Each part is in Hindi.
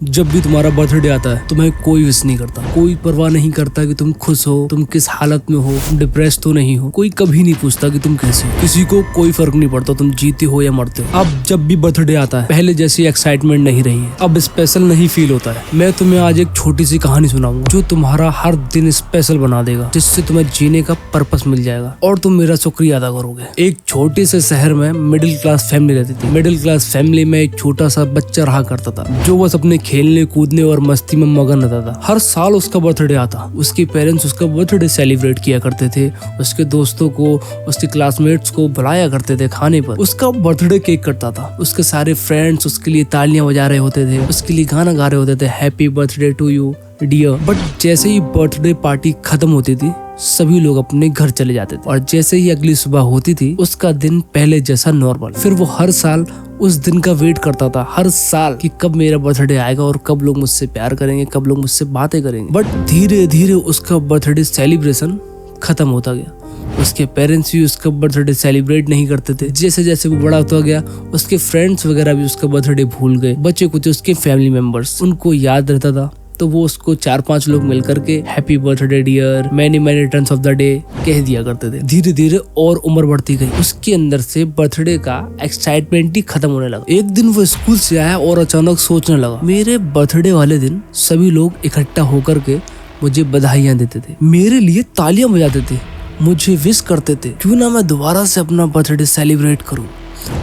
जब भी तुम्हारा बर्थडे आता है तुम्हें कोई विश नहीं करता, कोई परवाह नहीं करता कि तुम खुश हो, तुम किस हालत में हो, तुम डिप्रेस तो नहीं हो, कोई कभी नहीं पूछता कि तुम कैसे हो। किसी को कोई फर्क नहीं पड़ता तुम जीते हो या मरते हो। अब जब भी बर्थडे आता है पहले जैसी एक्साइटमेंट नहीं रही है, अब स्पेशल नहीं फील होता है। मैं तुम्हें आज एक छोटी सी कहानी सुनाऊंगा जो तुम्हारा हर दिन स्पेशल बना देगा, जिससे तुम्हें जीने का पर्पस मिल जाएगा और तुम मेरा शुक्रिया अदा करोगे। एक छोटे से शहर में मिडिल क्लास फैमिली रहती थी। मिडिल क्लास फैमिली में एक छोटा सा बच्चा रहा करता था जो बस अपने खेलने कूदने और मस्ती में मगन रहता था। हर साल उसका बर्थडे आता, उसके पेरेंट्स उसका बर्थडे सेलिब्रेट किया करते थे, उसके दोस्तों को, उसके क्लासमेट्स को बुलाया करते थे खाने पर। उसका बर्थडे केक कटता था, उसके सारे फ्रेंड्स उसके लिए तालियां बजा रहे होते थे, उसके लिए गाना गा रहे होते थे, happy birthday to you dear. But जैसे ही बर्थडे पार्टी खत्म होती थी सभी लोग अपने घर चले जाते थे और जैसे ही अगली सुबह होती थी उसका दिन पहले जैसा नॉर्मल। फिर वो हर साल उस दिन का वेट करता था, हर साल, कि कब मेरा बर्थडे आएगा और कब लोग मुझसे प्यार करेंगे, कब लोग मुझसे बातें करेंगे। बट धीरे धीरे उसका बर्थडे सेलिब्रेशन खत्म होता गया। उसके पेरेंट्स भी उसका बर्थडे सेलिब्रेट नहीं करते थे। जैसे जैसे वो बड़ा होता गया उसके फ्रेंड्स वगैरह भी उसका बर्थडे भूल गए। बच्चे कुछ उसके फैमिली मेंबर्स उनको याद रहता था तो वो उसको 4-5 लोग मिलकर के happy birthday dear, many many returns of the day कह दिया करते थे। धीरे धीरे और उम्र बढ़ती गई, उसके अंदर से बर्थडे का एक्साइटमेंट ही खत्म होने लगा। एक दिन वो स्कूल से आया और अचानक सोचने लगा, मेरे बर्थडे वाले दिन सभी लोग इकट्ठा होकर के मुझे बधाइयां देते थे, मेरे लिए तालियां बजाते थे, मुझे विश करते थे। क्यों ना मैं दोबारा से अपना बर्थडे सेलिब्रेट करूं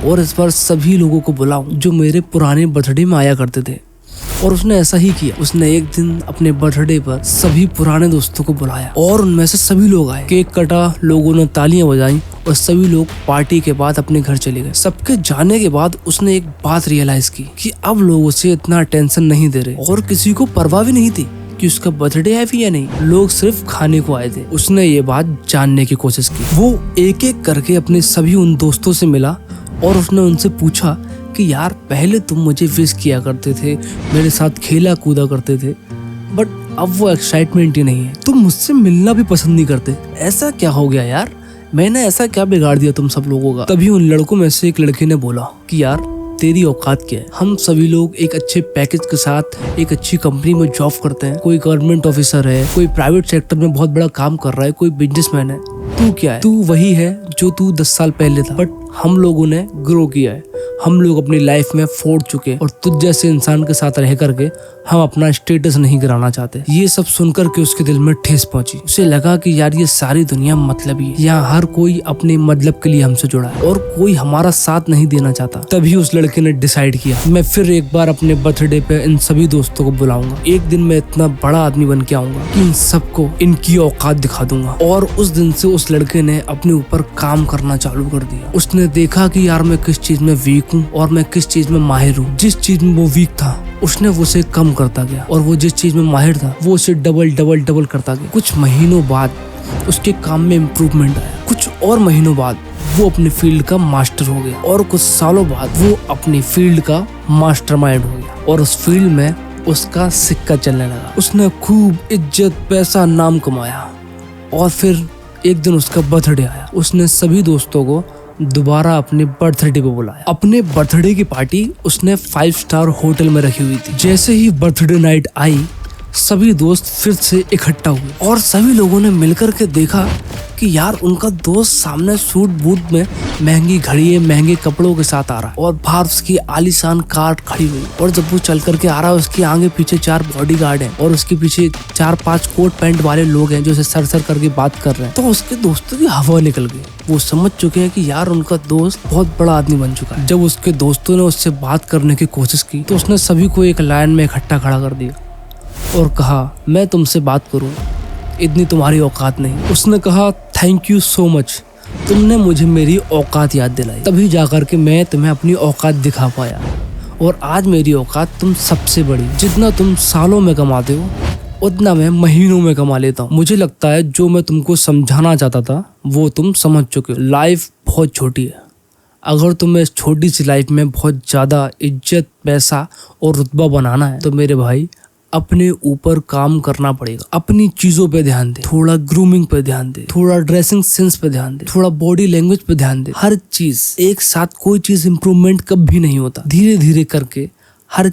और इस बार सभी लोगों को बुलाऊं जो मेरे पुराने बर्थडे में आया करते थे। और उसने ऐसा ही किया। उसने एक दिन अपने बर्थडे पर सभी पुराने दोस्तों को बुलाया और उनमें से सभी लोग आए। केक कटा, लोगों ने तालियां बजाई और सभी लोग पार्टी के बाद अपने घर चले गए। सबके जाने के बाद उसने एक बात रियलाइज की कि अब लोग उसे इतना टेंशन नहीं दे रहे और किसी को परवाह भी नहीं थी कि उसका बर्थडे है भी या नहीं। लोग सिर्फ खाने को आए थे। उसने ये बात जानने की कोशिश की। वो एक एक करके अपने सभी उन दोस्तों से मिला और उसने उनसे पूछा कि यार पहले तुम मुझे विश किया करते थे, मेरे साथ खेला कूदा करते थे, बट अब वो एक्साइटमेंट ही नहीं है, तुम मुझसे मिलना भी पसंद नहीं करते, ऐसा क्या हो गया यार, मैंने ऐसा क्या बिगाड़ दिया तुम सब लोगों का। तभी उन लड़कों में से एक लड़के ने बोला कि यार तेरी औकात क्या है, हम सभी लोग एक अच्छे पैकेज के साथ एक अच्छी कंपनी में जॉब करते हैं, कोई गवर्नमेंट ऑफिसर है, कोई प्राइवेट सेक्टर में बहुत बड़ा काम कर रहा है, कोई बिजनेसमैन है। तू क्या है? तू वही है जो तू 10 साल पहले था, बट हम लोगों ने ग्रो किया है, हम लोग अपनी लाइफ में फोड़ चुके और तुझ जैसे इंसान के साथ रह करके हम अपना स्टेटस नहीं गिराना चाहते। ये सब सुनकर के उसके दिल में ठेस पहुंची। उसे लगा कि यार ये सारी दुनिया मतलबी है, यहाँ हर कोई अपने मतलब के लिए हमसे जुड़ा है और कोई हमारा साथ नहीं देना चाहता। तभी उस लड़के ने डिसाइड किया, मैं फिर एक बार अपने बर्थडे पे इन सभी दोस्तों को बुलाऊंगा। एक दिन मैं इतना बड़ा आदमी बन के आऊंगा कि इन सबको इनकी औकात दिखा दूंगा। और उस दिन से उस लड़के ने अपने ऊपर काम करना चालू कर दिया। उसने देखा कि यार मैं किस चीज में वीक हूँ और मैं किस चीज में माहिर हूँ। जिस चीज में वो वीक था उसने उसे कम करता गया और वो जिस चीज में माहिर था वो उसे डबल करता गया। कुछ महीनों बाद उसके काम में इम्प्रूवमेंट आया। कुछ और महीनों बाद वो अपनी फील्ड का मास्टर हो गया और कुछ सालों बाद वो अपनी फील्ड का मास्टरमाइंड हो गया और उस फील्ड में उसका सिक्का चलने लगा। उसने खूब इज्जत, पैसा, नाम कमाया और फिर एक दिन उसका बर्थडे आया। उसने सभी दोस्तों को दोबारा अपने बर्थडे पे बुलाया। अपने बर्थडे की पार्टी उसने 5 स्टार होटल में रखी हुई थी। जैसे ही बर्थडे नाइट आई सभी दोस्त फिर से इकट्ठा हुए और सभी लोगों ने मिलकर के देखा कि यार उनका दोस्त सामने सूट बूट में, महंगी घड़ी है, महंगे कपड़ों के साथ आ रहा है और बाहर उसकी आलीशान कार खड़ी हुई और जब वो चल करके आ रहा है उसके आगे पीछे 4 बॉडीगार्ड हैं और उसके पीछे 4-5 कोट पैंट वाले लोग हैं जो उसे सर करके बात कर रहे हैं। तो उसके दोस्तों की हवा निकल गई। वो समझ चुके हैं कि यार उनका दोस्त बहुत बड़ा आदमी बन चुका है। जब उसके दोस्तों ने उससे बात करने की कोशिश की तो उसने सभी को एक लाइन में इकट्ठा खड़ा कर दिया और कहा, मैं तुमसे बात करूं इतनी तुम्हारी औकात नहीं। उसने कहा, थैंक यू सो मच, तुमने मुझे मेरी औकात याद दिलाई, तभी जाकर के मैं तुम्हें अपनी औकात दिखा पाया और आज मेरी औकात तुम सबसे बड़ी। जितना तुम सालों में कमाते हो उतना मैं महीनों में कमा लेता हूँ। मुझे लगता है जो मैं तुमको समझाना चाहता था वो तुम समझ चुके हो। लाइफ बहुत छोटी है, अगर तुम्हें इस छोटी सी लाइफ में बहुत ज्यादा इज्जत, पैसा और रुतबा बनाना है तो मेरे भाई अपने ऊपर काम करना पड़ेगा। अपनी चीजों पे ध्यान दे, थोड़ा ग्रूमिंग पे ध्यान दे, थोड़ा ड्रेसिंग सेंस पे ध्यान दे, थोड़ा बॉडी लैंग्वेज पे ध्यान दे। हर चीज एक साथ कोई चीज इम्प्रूवमेंट कभी नहीं होता। धीरे धीरे करके हर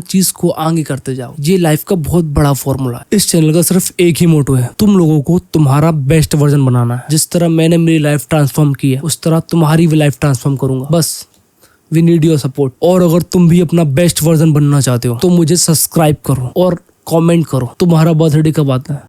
चीज को आगे करते जाओ। ये लाइफ का बहुत बड़ा फॉर्मूला है। इस चैनल का सिर्फ एक ही मोटो है, तुम लोगों को तुम्हारा बेस्ट वर्जन बनाना है। जिस तरह मैंने मेरी लाइफ ट्रांसफॉर्म की है उस तरह तुम्हारी भी लाइफ ट्रांसफॉर्म करूंगा। बस वी नीड योर सपोर्ट। और अगर तुम भी अपना बेस्ट वर्जन बनना चाहते हो तो मुझे सब्सक्राइब करो और कमेंट करो तुम्हारा बर्थडे कब आता है।